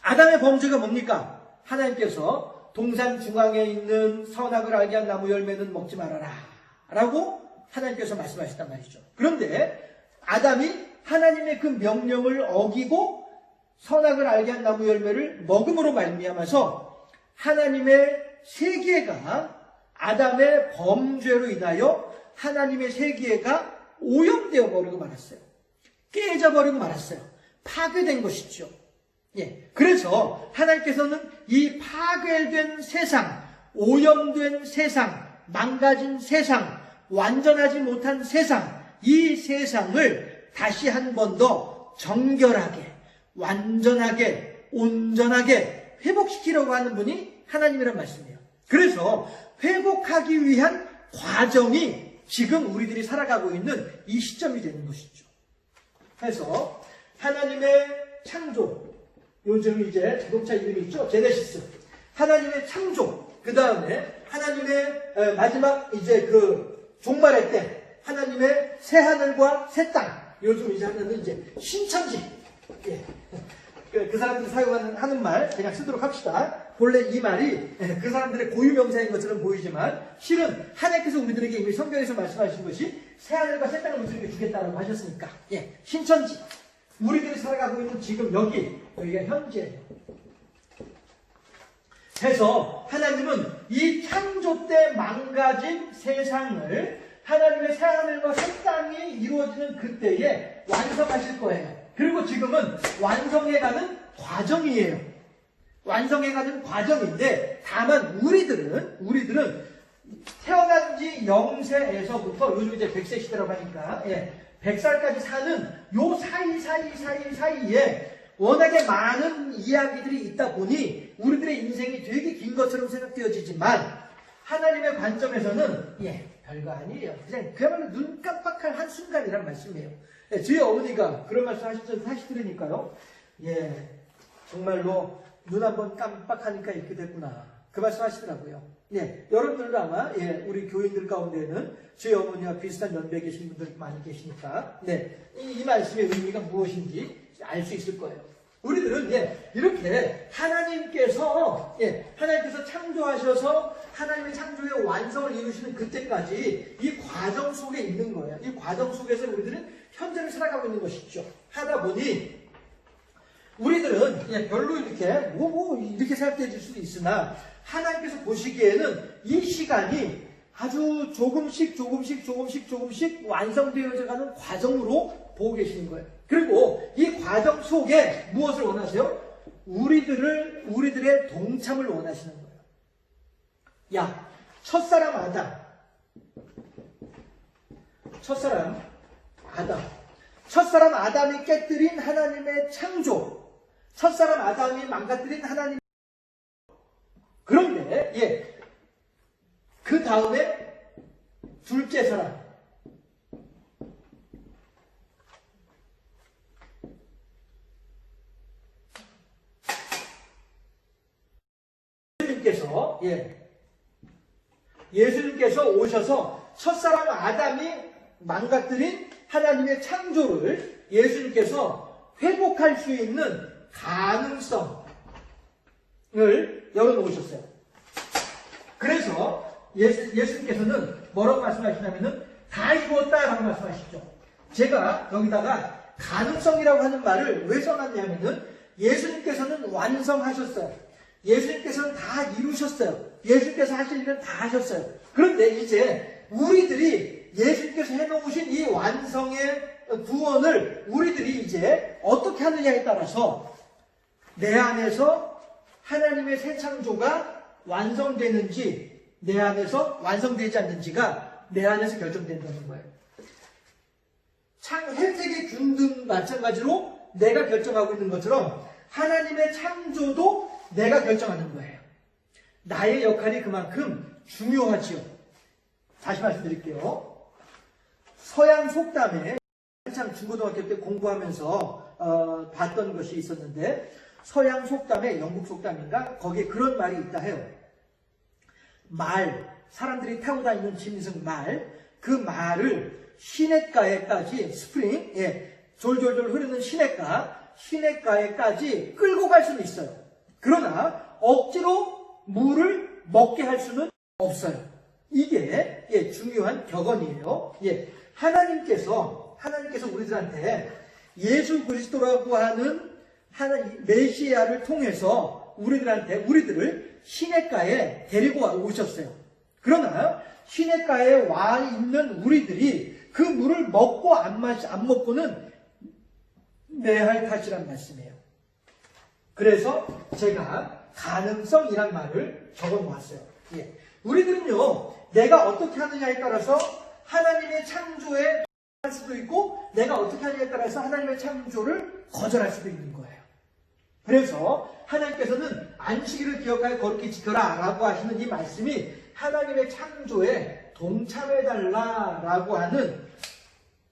아담의 범죄가 뭡니까? 하나님께서 동산 중앙에 있는 선악을 알게 한 나무 열매는 먹지 말아라 라고 하나님께서 말씀하셨단 말이죠. 그런데 아담이 하나님의 그 명령을 어기고 선악을 알게 한 나무 열매를 먹음으로 말미암아서 하나님의 세계가 아담의 범죄로 인하여 하나님의 세계가 오염되어 버리고 말았어요. 깨져버리고 말았어요. 파괴된 것이죠. 예. 그래서 하나님께서는 이 파괴된 세상, 오염된 세상, 망가진 세상, 완전하지 못한 세상, 이 세상을 다시 한 번 더 정결하게, 완전하게, 온전하게 회복시키려고 하는 분이 하나님이란 말씀이에요. 그래서 회복하기 위한 과정이 지금 우리들이 살아가고 있는 이 시점이 되는 것이죠. 그래서 하나님의 창조, 요즘 이제 자동차 이름이 있죠. 제네시스. 하나님의 창조, 그 다음에 하나님의 마지막 이제 그 종말의 때 하나님의 새 하늘과 새 땅, 요즘 이제 하는 이제 신천지. 예. 그 사람들이 하는 말 그냥 쓰도록 합시다. 본래 이 말이 그 사람들의 고유명사인 것처럼 보이지만 실은 하나님께서 우리들에게 이미 성경에서 말씀하신 것이 새하늘과 새 땅을 우리에게 주겠다라고 하셨으니까, 예, 신천지, 우리들이 살아가고 있는 지금 여기가 현재예요. 해서 하나님은 이 창조 때 망가진 세상을 하나님의 새하늘과 새 땅이 이루어지는 그때에 완성하실 거예요. 그리고 지금은 완성해가는 과정이에요. 완성해가는 과정인데, 다만 우리들은 태어난 지 0세에서부터 요즘 이제 100세 시대라고 하니까, 예, 100살까지 사는 요 사이에 워낙에 많은 이야기들이 있다 보니 우리들의 인생이 되게 긴 것처럼 생각되어지지만 하나님의 관점에서는 별거 아니에요. 그야말로 눈 깜빡할 한순간이란 말씀이에요. 저희 어머니가 그런 말씀 하시더라니까요. 정말로 눈 한번 깜빡하니까 이렇게 됐구나. 그 말씀 하시더라고요. 여러분들도 아마, 우리 교인들 가운데는 저희 어머니와 비슷한 연배에 계신 분들 많이 계시니까, 이 말씀의 의미가 무엇인지 알 수 있을 거예요. 우리들은, 이렇게 하나님께서 창조하셔서 하나님의 창조의 완성을 이루시는 그때까지 이 과정 속에 있는 거예요. 이 과정 속에서 우리들은 현재를 살아가고 있는 것이죠. 하다 보니, 우리들은 별로 이렇게 생각될 수도 있으나 하나님께서 보시기에는 이 시간이 아주 조금씩 완성되어져가는 과정으로 보고 계시는 거예요. 그리고 이 과정 속에 무엇을 원하세요? 우리들의 동참을 원하시는 거예요. 첫사람 아담이 깨뜨린 하나님의 창조, 첫사람 아담이 망가뜨린 하나님. 그런데 그 다음에 둘째 사람, 예수님께서 오셔서 첫사람 아담이 망가뜨린 하나님의 창조를 예수님께서 회복할 수 있는 가능성을 열어놓으셨어요. 그래서 예수님께서는 뭐라고 말씀하시냐면은 다 이루었다라고 말씀하시죠. 제가 여기다가 가능성이라고 하는 말을 왜 써놨냐면은 예수님께서는 완성하셨어요. 예수님께서는 다 이루셨어요. 예수님께서 하실 일은 다 하셨어요. 그런데 이제 우리들이 예수님께서 해놓으신 이 완성의 구원을 우리들이 이제 어떻게 하느냐에 따라서 내 안에서 하나님의 새 창조가 완성되는지 내 안에서 완성되지 않는지가 내 안에서 결정된다는 거예요. 혜택의 균등 마찬가지로 내가 결정하고 있는 것처럼 하나님의 창조도 내가 결정하는 거예요. 나의 역할이 그만큼 중요하지요. 다시 말씀드릴게요. 서양 속담에 한참 중고등학교 때 공부하면서 봤던 것이 있었는데 서양 속담에 영국 속담인가 거기에 그런 말이 있다 해요. 말, 사람들이 타고 다니는 짐승 말, 그 말을 시냇가에까지 스프링, 졸졸졸 흐르는 시냇가에까지 끌고 갈 수는 있어요. 그러나 억지로 물을 먹게 할 수는 없어요. 이게 중요한 격언이에요. 하나님께서 우리들한테 예수 그리스도라고 하는 메시아를 통해서 우리들을 시냇가에 데리고 오셨어요. 그러나 시냇가에 와 있는 우리들이 그 물을 먹고 안 먹고는 내 할 탓이란 말씀이에요. 그래서 제가 가능성이란 말을 적어 놓았어요. 우리들은요, 내가 어떻게 하느냐에 따라서 하나님의 창조에 할 수도 있고, 내가 어떻게 하느냐에 따라서 하나님의 창조를 거절할 수도 있는 거예요. 그래서 하나님께서는 안식일을 기억하여 거룩히 지켜라 라고 하시는 이 말씀이 하나님의 창조에 동참해달라 라고 하는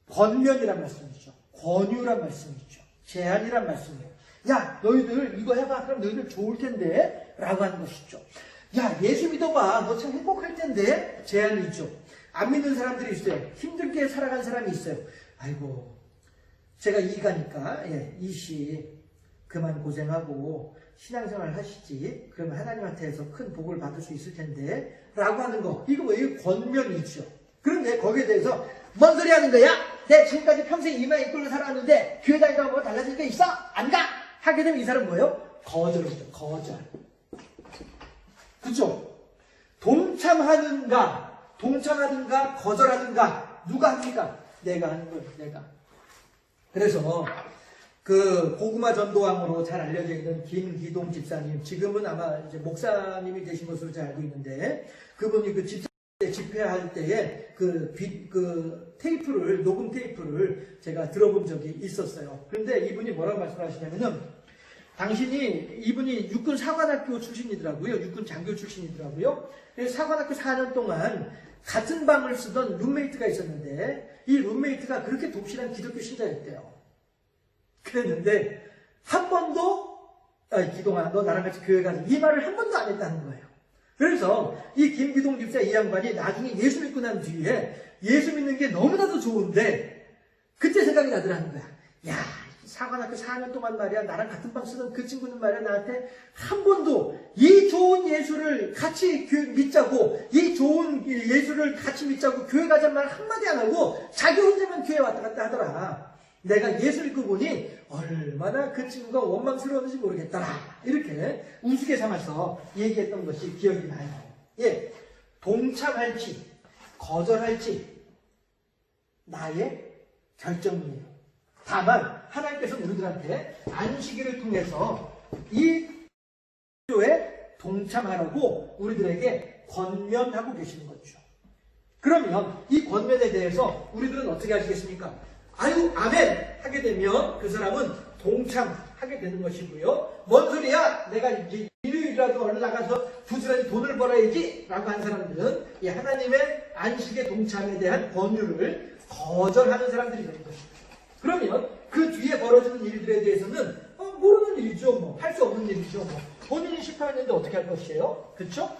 권면이란 말씀이죠. 권유란 말씀이죠. 제안이란 말씀이에요. 야, 너희들 이거 해봐. 그럼 너희들 좋을 텐데 라고 하는 것이죠. 야, 예수 믿어봐. 너 참 행복할 텐데 제안이죠. 안 믿는 사람들이 있어요. 힘들게 살아간 사람이 있어요. 아이고, 제가 이가니까 이씨 그만 고생하고 신앙생활 하시지. 그러면 하나님한테서 큰 복을 받을 수 있을 텐데 라고 하는 거. 이거 왜 권면이죠. 그런데 거기에 대해서 뭔 소리 하는 거야? 내 지금까지 평생 이만 이끌고 살았는데 교회 다니다가 뭐 달라질 게 있어? 안 가! 하게 되면 이 사람은 뭐예요? 거절이죠. 거절. 그죠? 동참하든가 거절하든가 누가 합니까? 내가 하는 거예요. 내가. 그래서 그 고구마 전도왕으로 잘 알려져 있는 김기동 집사님, 지금은 아마 이제 목사님이 되신 것으로 잘 알고 있는데, 그분이 그 집회할 때에 녹음 테이프를 제가 들어본 적이 있었어요. 그런데 이분이 뭐라고 말씀하시냐면은, 이분이 육군 사관학교 출신이더라고요. 육군 장교 출신이더라고요. 그래서 사관학교 4년 동안 같은 방을 쓰던 룸메이트가 있었는데, 이 룸메이트가 그렇게 독실한 기독교 신자였대요. 그랬는데 한 번도 기동아 너 나랑 같이 교회 가자 이 말을 한 번도 안 했다는 거예요. 그래서 이 김기동 집사 이 양반이 나중에 예수 믿고 난 뒤에 예수 믿는 게 너무나도 좋은데 그때 생각이 나더라는 거야. 야, 사관학교 4년 동안 말이야 나랑 같은 방 쓰던 그 친구는 말이야 나한테 한 번도 이 좋은 예수를 같이 믿자고 이 좋은 예수를 같이 믿자고 교회 가자는 말 한마디 안 하고 자기 혼자만 교회 왔다 갔다 하더라. 내가 예수 믿고 보니 얼마나 그 친구가 원망스러웠는지 모르겠더라. 이렇게 우스개 삼아서 얘기했던 것이 기억이 나요. 동참할지 거절할지 나의 결정이에요. 다만 하나님께서 우리들한테 안식일을 통해서 이 기도에 동참하라고 우리들에게 권면하고 계시는 거죠. 그러면 이 권면에 대해서 우리들은 어떻게 하시겠습니까? 아유 아멘 하게 되면 그 사람은 동참하게 되는 것이고요. 뭔 소리야? 내가 이제 일요일이라도 얼른 나가서 부지런히 돈을 벌어야지 라고 한 사람들은 이 하나님의 안식의 동참에 대한 권유를 거절하는 사람들이 되는 것입니다. 그러면 그 뒤에 벌어지는 일들에 대해서는 모르는 일이죠. 할 수 없는 일이죠. 본인이 실패했는데 어떻게 할 것이에요? 그렇죠?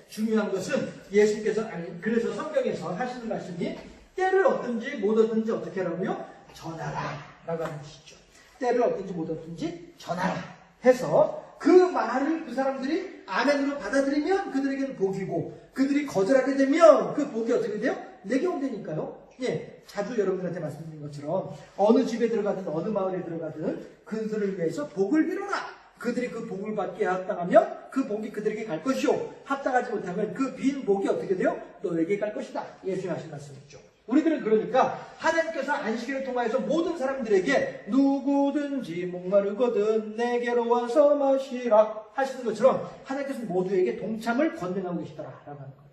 중요한 것은 예수님께서 그래서 성경에서 하시는 말씀이 때를 얻든지 못 얻든지 어떻게 하라고요? 전하라 라고 하는 것이죠. 때를 얻든지 못 얻든지 전하라 해서 그 말을 그 사람들이 아멘으로 받아들이면 그들에게는 복이고 그들이 거절하게 되면 그 복이 어떻게 돼요? 내게 온다니까요. 자주 여러분들한테 말씀드린 것처럼 어느 집에 들어가든 어느 마을에 들어가든 그들을 위해서 복을 빌어라. 그들이 그 복을 받게 합당하면 그 복이 그들에게 갈 것이요 합당하지 못하면 그 빈 복이 어떻게 돼요? 너에게 갈 것이다. 예수님 하신 말씀이죠. 우리들은 그러니까 하나님께서 안식일을 통하여서 모든 사람들에게 누구든지 목마르거든 내게로 와서 마시라 하시는 것처럼 하나님께서 모두에게 동참을 권면하고 계시더라 라고 하는 거예요.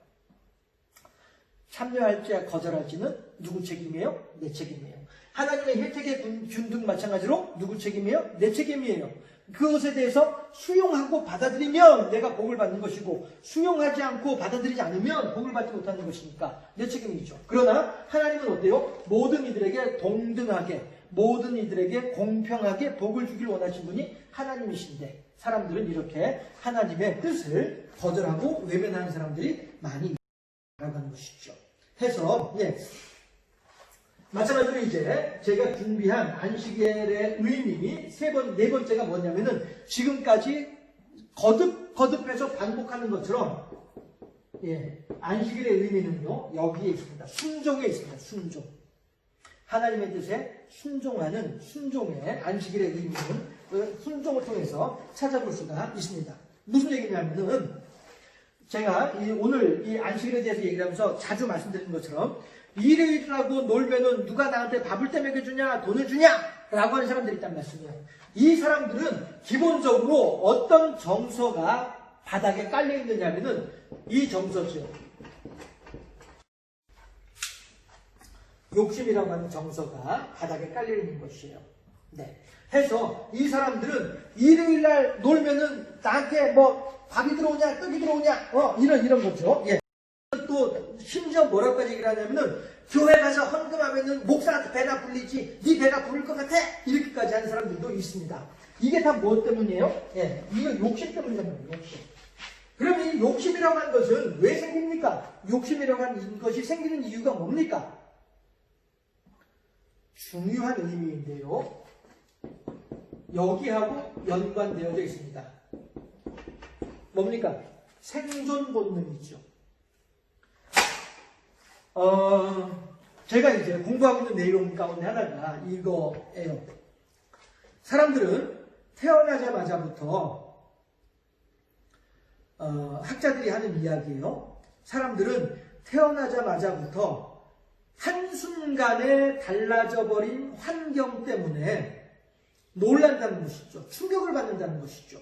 참여할지 거절할지는 누구 책임이에요? 내 책임이에요. 하나님의 혜택의 균등 마찬가지로 누구 책임이에요? 내 책임이에요. 그것에 대해서 수용하고 받아들이면 내가 복을 받는 것이고 수용하지 않고 받아들이지 않으면 복을 받지 못하는 것이니까 내 책임이죠. 그러나 하나님은 어때요? 모든 이들에게 동등하게 모든 이들에게 공평하게 복을 주길 원하신 분이 하나님이신데 사람들은 이렇게 하나님의 뜻을 거절하고 외면하는 사람들이 많이 있다고 하는 것이죠. 해서 마찬가지로 이제 제가 준비한 안식일의 의미 네 번째가 뭐냐면은 지금까지 거듭해서 반복하는 것처럼 안식일의 의미는요 여기에 있습니다. 순종에 있습니다. 순종. 하나님의 뜻에 순종하는 순종의 안식일의 의미는 순종을 통해서 찾아볼 수가 있습니다. 무슨 얘기냐면은 제가 오늘 이 안식일에 대해서 얘기를 하면서 자주 말씀드린 것처럼 일요일하고 놀면은 누가 나한테 밥을 떼먹여주냐 돈을 주냐 라고 하는 사람들이 있단 말씀이에요. 이 사람들은 기본적으로 어떤 정서가 바닥에 깔려있느냐면은 이 정서죠. 욕심이라고 하는 정서가 바닥에 깔려있는 것이에요. 해서 이 사람들은 일요일날 놀면은 나한테 뭐 밥이 들어오냐 떡이 들어오냐 이런 거죠. 또 심지어 뭐라고까지 얘기를 하냐면은 교회 가서 헌금하면은 목사한테 배가 불리지 네 배가 부를 것 같아 이렇게까지 하는 사람들도 있습니다. 이게 다 무엇 때문이에요? 이거 욕심 때문이란 말이에요. 욕심. 그럼 이 욕심이라고 하는 것은 왜 생깁니까? 욕심이라고 하는 것이 생기는 이유가 뭡니까? 중요한 의미인데요. 여기하고 연관되어져 있습니다. 뭡니까? 생존 본능이죠. 제가 이제 공부하고 있는 내용 가운데 하나가 이거예요. 사람들은 태어나자마자부터 학자들이 하는 이야기예요. 사람들은 태어나자마자부터 한순간에 달라져 버린 환경 때문에 놀란다는 것이죠. 충격을 받는다는 것이죠.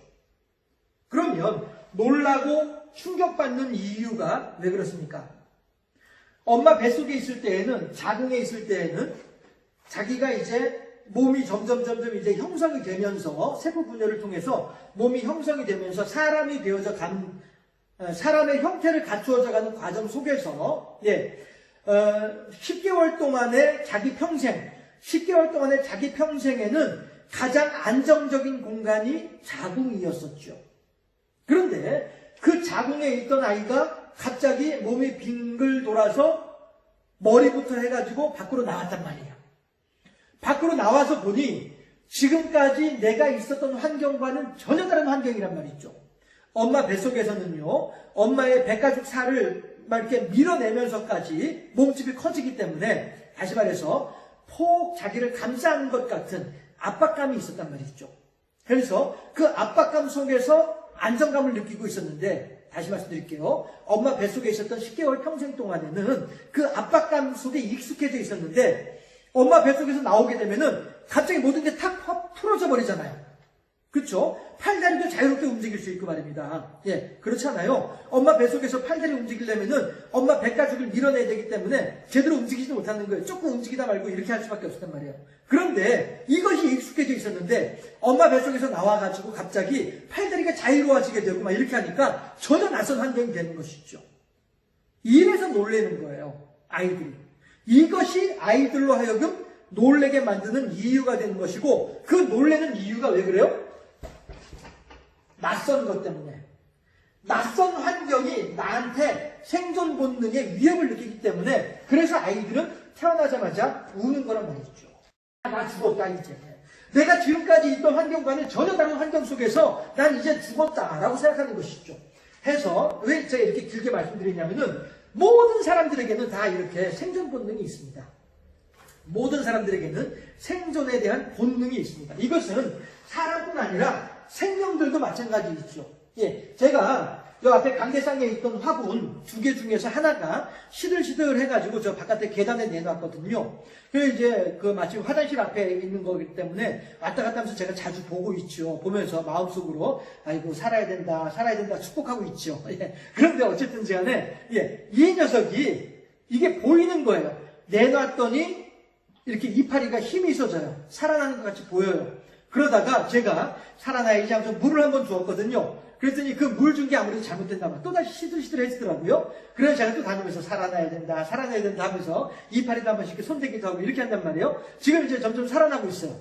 그러면 놀라고 충격받는 이유가 왜 그렇습니까? 엄마 뱃속에 있을 때에는, 자궁에 있을 때에는 자기가 이제 몸이 점점 이제 형성이 되면서 세포 분열을 통해서 몸이 형성이 되면서 사람이 되어져 사람의 형태를 갖추어져 가는 과정 속에서 10개월 동안의 자기 평생에는 가장 안정적인 공간이 자궁이었었죠. 그런데 그 자궁에 있던 아이가 갑자기 몸이 빙글 돌아서 머리부터 해가지고 밖으로 나왔단 말이에요. 밖으로 나와서 보니 지금까지 내가 있었던 환경과는 전혀 다른 환경이란 말이죠. 엄마 뱃속에서는요, 엄마의 백가죽 살을 막 이렇게 밀어내면서까지 몸집이 커지기 때문에 다시 말해서 폭 자기를 감싸는 것 같은 압박감이 있었단 말이죠. 그래서 그 압박감 속에서 안정감을 느끼고 있었는데 다시 말씀드릴게요. 엄마 뱃속에 있었던 10개월 평생 동안에는 그 압박감 속에 익숙해져 있었는데 엄마 뱃속에서 나오게 되면은 갑자기 모든 게 탁 풀어져 버리잖아요. 그렇죠? 팔다리도 자유롭게 움직일 수 있고 말입니다. 그렇지 않아요? 엄마 뱃속에서 팔다리 움직이려면은 엄마 백가죽을 밀어내야 되기 때문에 제대로 움직이지 못하는 거예요. 조금 움직이다 말고 이렇게 할 수밖에 없었단 말이에요. 그런데 이것이 익숙해져 있었는데 엄마 뱃속에서 나와가지고 갑자기 팔다리가 자유로워지게 되고 막 이렇게 하니까 전혀 낯선 환경이 되는 것이죠. 이래서 놀라는 거예요. 아이들이. 이것이 아이들로 하여금 놀래게 만드는 이유가 되는 것이고 그 놀래는 이유가 왜 그래요? 낯선 것 때문에. 낯선 환경이 나한테 생존 본능의 위협을 느끼기 때문에 그래서 아이들은 태어나자마자 우는 거란 말이죠. 나 죽었다 이제. 내가 지금까지 있던 환경과는 전혀 다른 환경 속에서 난 이제 죽었다라고 생각하는 것이죠. 해서 왜 제가 이렇게 길게 말씀드리냐면은 모든 사람들에게는 다 이렇게 생존 본능이 있습니다. 모든 사람들에게는 생존에 대한 본능이 있습니다. 이것은 사람뿐 아니라 생명들도 마찬가지이죠. 제가 요 앞에 강대상에 있던 화분 2개 중에서 하나가 시들시들 해가지고 저 바깥에 계단에 내놨거든요. 그래서 이제 그 마침 화장실 앞에 있는 거기 때문에 왔다 갔다 하면서 제가 자주 보고 있죠. 보면서 마음속으로 아이고 살아야 된다 축복하고 있죠. 예. 그런데 어쨌든 간에 이 녀석이 이게 보이는 거예요. 내놨더니 이렇게 이파리가 힘이 있어져요. 살아나는 것 같이 보여요. 그러다가 제가 살아나야지 하면서 물을 한번 주었거든요. 그랬더니 그 물 준 게 아무래도 잘못됐나 봐. 또다시 시들시들해지더라고요. 그래서 제가 또 다니면서 살아나야 된다 하면서 이파리도 한 번씩 손대기도 하고 이렇게 한단 말이에요. 지금 이제 점점 살아나고 있어요.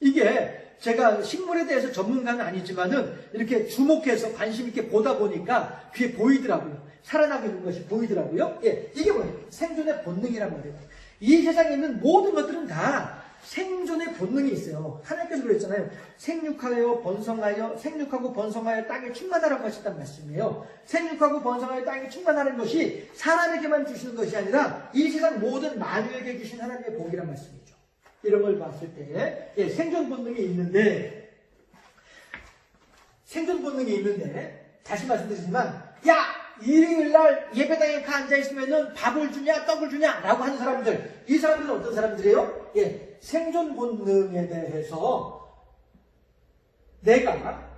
이게 제가 식물에 대해서 전문가는 아니지만은 이렇게 주목해서 관심 있게 보다 보니까 그게 보이더라고요. 살아나고 있는 것이 보이더라고요. 예, 이게 뭐예요? 생존의 본능이란 말이에요. 이 세상에 있는 모든 것들은 다 생존의 본능이 있어요. 하나님께서 그랬잖아요. 생육하고 번성하여 땅에 충만하라고 하셨단 말씀이에요. 생육하고 번성하여 땅에 충만하는 것이 사람에게만 주시는 것이 아니라 이 세상 모든 만유에게 주신 하나님의 복이란 말씀이죠. 이런 걸 봤을 때 생존 본능이 있는데 다시 말씀드리지만 일요일날 예배당에 앉아있으면은 밥을 주냐 떡을 주냐 라고 하는 사람들, 이 사람들은 어떤 사람들이에요? 생존 본능에 대해서 내가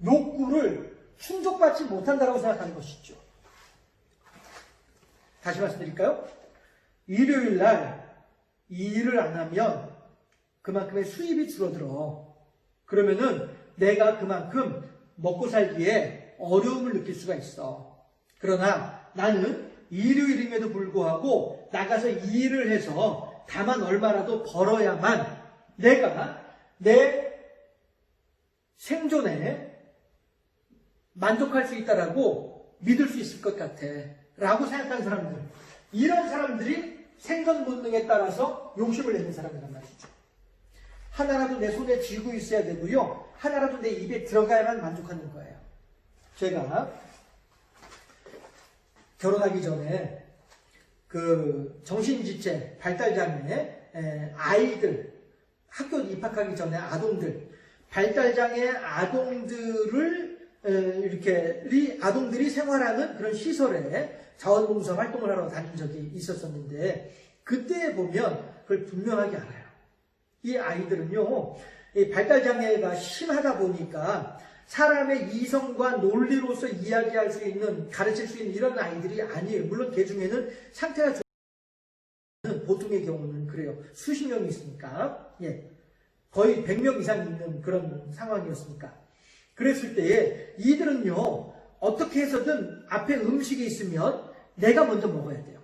욕구를 충족받지 못한다고 생각하는 것이죠. 다시 말씀드릴까요? 일요일날 이 일을 안 하면 그만큼의 수입이 줄어들어. 그러면은 내가 그만큼 먹고 살기에 어려움을 느낄 수가 있어. 그러나 나는 일요일임에도 불구하고 나가서 이 일을 해서 다만 얼마라도 벌어야만 내가 내 생존에 만족할 수 있다라고 믿을 수 있을 것 같아 라고 생각하는 사람들, 이런 사람들이 생존 본능에 따라서 욕심을 내는 사람이란 말이죠. 하나라도 내 손에 쥐고 있어야 되고요, 하나라도 내 입에 들어가야만 만족하는 거예요. 제가 결혼하기 전에 그 정신지체 발달장애 아이들, 학교 입학하기 전에 아동들, 발달장애 아동들을 아동들이 생활하는 그런 시설에 자원봉사 활동을 하러 다닌 적이 있었었는데, 그때 보면 그걸 분명하게 알아요. 이 아이들은요, 이 발달장애가 심하다 보니까 사람의 이성과 논리로서 이야기할 수 있는, 가르칠 수 있는 이런 아이들이 아니에요. 물론 그 중에는 상태가 좋은 보통의 경우는 그래요. 수십 명이 있으니까. 거의 100명 이상 있는 그런 상황이었으니까. 그랬을 때에 이들은요, 어떻게 해서든 앞에 음식이 있으면 내가 먼저 먹어야 돼요.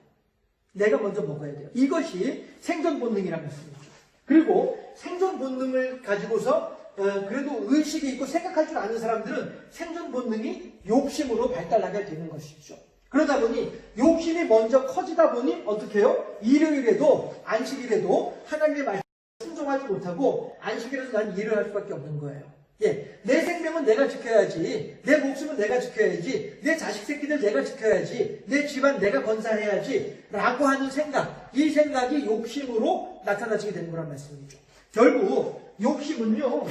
이것이 생존 본능이라는 말씀이죠. 그리고 생존 본능을 가지고서 그래도 의식이 있고 생각할 줄 아는 사람들은 생존 본능이 욕심으로 발달하게 되는 것이죠. 그러다 보니 욕심이 먼저 커지다 보니 어떻게 해요? 일요일에도 안식일에도 하나님의 말씀에 순종하지 못하고 안식일에도 난 일을 할 수밖에 없는 거예요. 내 생명은 내가 지켜야지, 내 목숨은 내가 지켜야지, 내 자식 새끼들 내가 지켜야지, 내 집안 내가 건사해야지 라고 하는 생각, 이 생각이 욕심으로 나타나지게 되는 거란 말씀이죠. 결국 욕심은요,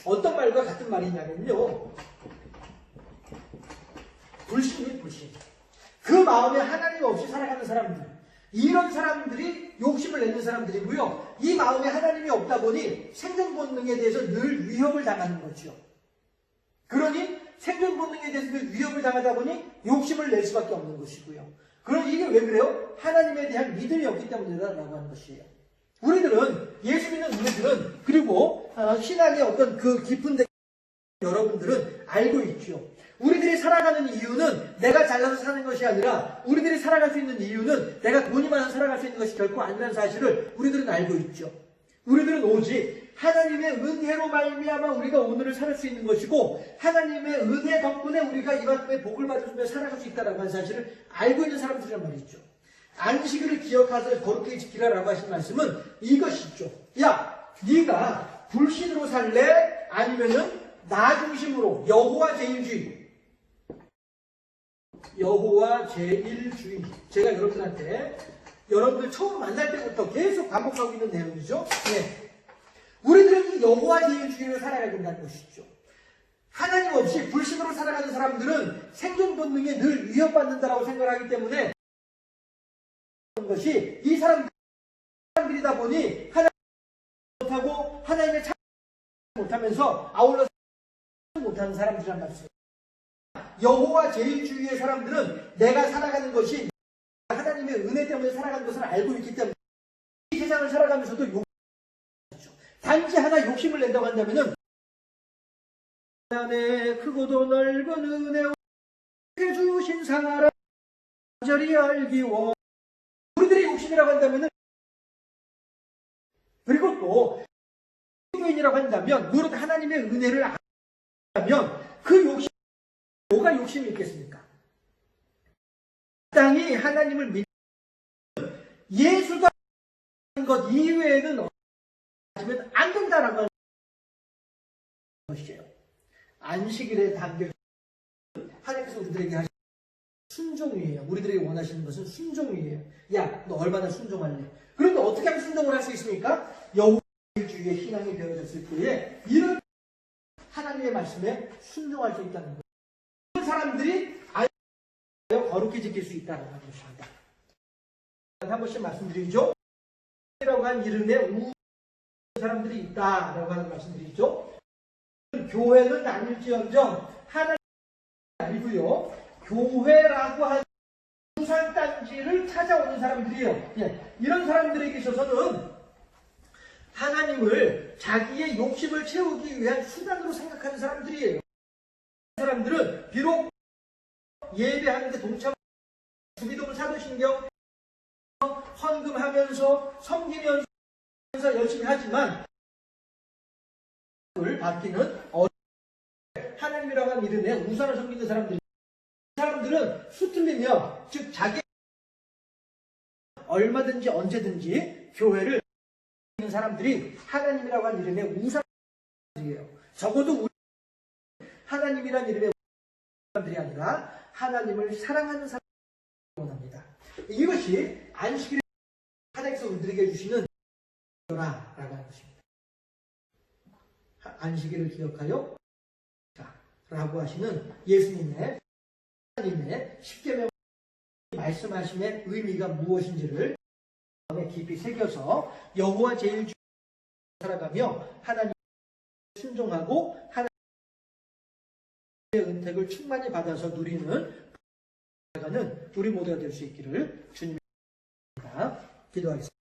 어떤 말과 같은 말이냐면요, 불신이에요, 불신. 그 마음에 하나님 없이 살아가는 사람들, 이런 사람들이 욕심을 내는 사람들이고요, 이 마음에 하나님이 없다 보니 생존 본능에 대해서 늘 위협을 당하는 거죠. 그러니 생존 본능에 대해서 늘 위협을 당하다 보니 욕심을 낼 수밖에 없는 것이고요. 그럼 이게 왜 그래요? 하나님에 대한 믿음이 없기 때문이다라고 하는 것이에요. 우리들은, 예수 믿는 우리들은, 그리고 신앙의 어떤 그 깊은 데 여러분들은 알고 있죠. 우리들이 살아가는 이유는 내가 잘나서 사는 것이 아니라, 우리들이 살아갈 수 있는 이유는 내가 돈이 많아서 살아갈 수 있는 것이 결코 아니라는 사실을 우리들은 알고 있죠. 우리들은 오직 하나님의 은혜로 말미암아 우리가 오늘을 살 수 있는 것이고, 하나님의 은혜 덕분에 우리가 이만큼의 복을 받으며 살아갈 수 있다는 하는 사실을 알고 있는 사람들이란 말이죠. 안식일을 기억하서 거룩히 지키라라고 하신 말씀은 이것이죠. 야, 네가 불신으로 살래? 아니면은 나 중심으로 여호와 제일주의. 제가 여러분들 처음 만날 때부터 계속 반복하고 있는 내용이죠. 우리들은 이 여호와 제일주의로 살아가야 된다는 것이죠. 하나님 없이 불신으로 살아가는 사람들은 생존 본능에 늘 위협받는다라고 생각을 하기 때문에 것이 이 사람들이다 보니 하나님 못하고 하나님의 참 못하면서 아울러 못하는 사람들이란 말이에요. 여호와 제일주의의 사람들은 내가 살아가는 것이 하나님의 은혜 때문에 살아가는 것을 알고 있기 때문에 이 세상을 살아가면서도 단지 하나 욕심을 낸다고 한다면은 안에 크고도 넓은 은혜와 주신 사랑 간절히 알기 원 우리들의 욕심이라고 한다면은 그리고 또 교인이라고 한다면 무릇 하나님의 은혜를 알면 그 욕심 뭐가 욕심이 있겠습니까? 땅이 하나님을 믿는 예수가 하는 것 이외에는 하면 안 된다라고 하는 것이에요. 안식일에 담겨 하나님께서 우리들에게 하신 순종이에요. 우리들에게 원하시는 것은 순종이에요. 야, 너 얼마나 순종할래? 그런데 어떻게 하면 순종을 할 수 있습니까? 여호와주의 신앙이 되어졌을 때에 이런 하나님의 말씀에 순종할 수 있다는 거예요. 그런 사람들이 거룩히 지킬 수 있다는 것입니다. 한 번씩 말씀드리죠. 라고 한 이름에 사람들이 있다라고 하는 말씀드리죠. 교회는 나눌지언정 하나님 아니고요. 교회라고 하는 우상단지를 찾아오는 사람들이에요. 예, 이런 사람들에게 있어서는 하나님을 자기의 욕심을 채우기 위한 수단으로 생각하는 사람들이에요. 사람들은 비록 예배하는데 동참, 주기도문 사도신경 헌금하면서 섬기면서 열심히 하지만 받기는 하나님이라고 하는 이름에 우상을 섬기는 사람들은 수틀리며 즉 자기 얼마든지 언제든지 교회를 있는 사람들이 하나님이라고 하는 이름의 우상이에요. 적어도 우리 하나님이라는 이름의 사람들이 아니라 하나님을 사랑하는 사람을 원합니다. 이것이 안식일에 하나님께서 우리들에게 주시는 라고 하는 것입니다. 안식일을 기억하여 라고 하시는 예수님의 하나님의 십계명 말씀하심의 의미가 무엇인지를 마음에 깊이 새겨서 여호와 제일주의 살아가며 하나님을 순종하고 하나님의 은택을 충만히 받아서 누리는 우리 모두가 될 수 있기를 주님의 기도하겠습니다.